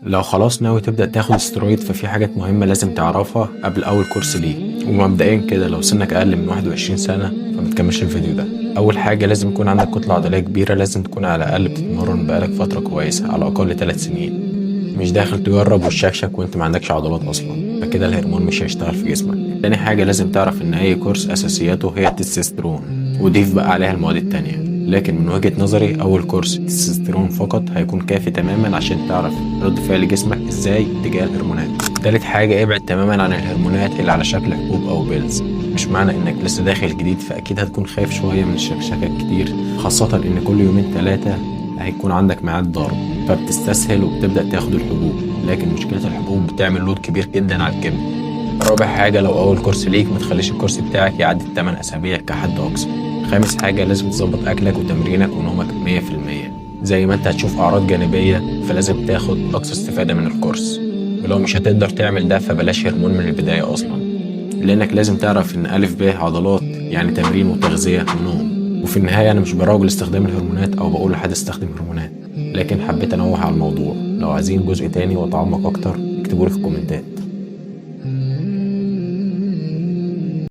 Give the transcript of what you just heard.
لو خلاص ناوي تبدأ تاخد استرويد ففي حاجات مهمة لازم تعرفها قبل أول كورس ليه. ومبدئيا كده لو سنك أقل من 21 سنة فمتكملش الفيديو ده. أول حاجة لازم يكون عندك كتلة عضلية كبيرة، لازم تكون على الأقل بتتمرن بقالك فترة كويسة، على الأقل 3 سنين. مش داخل تجرب وتشكشك وانت ما عندكش عضلات أصلا، فكده الهرمون مش هيشتغل في جسمك. تاني حاجة لازم تعرف إن أي كورس أساسياته هي التستوستيرون، وضيف بقى عليها المواد التانية. لكن من وجهة نظري أول كورس تستوستيرون فقط هيكون كافي تماما عشان تعرف رد فعل جسمك ازاي تجاه الهرمونات. تالت حاجة ابعد تماما عن الهرمونات اللي على شكل حبوب أو بيلز. مش معنى إنك لسه داخل جديد فأكيد هتكون خايف شوية من الشكشكة كتير، خاصة إن كل يومين 3 هيكون عندك ميعاد ضرب، فبتستسهل وبتبدأ تاخد الحبوب. لكن مشكلة الحبوب بتعمل لود كبير جدا على الكبد. رابع حاجة لو أول كورس ليك متخليش الكورس بتاعك يعدي 8 أسابيع كحد أقصى. خامس حاجة لازم تظبط أكلك وتمرينك ونومك 100%. زي ما أنت هتشوف أعراض جانبية فلازم تاخد أقصى استفادة من الكورس، ولو مش هتقدر تعمل ده فبلاش هرمون من البداية أصلا. لأنك لازم تعرف إن ألف ب عضلات يعني تمرين وتغذية ونوم. وفي النهاية أنا مش براجل استخدام الهرمونات أو بقول لحد استخدم هرمونات، لكن حبيت أنوه على الموضوع. لو عايزين جزء تاني وأتعمق أكتر اكتبولي في الكومنتات.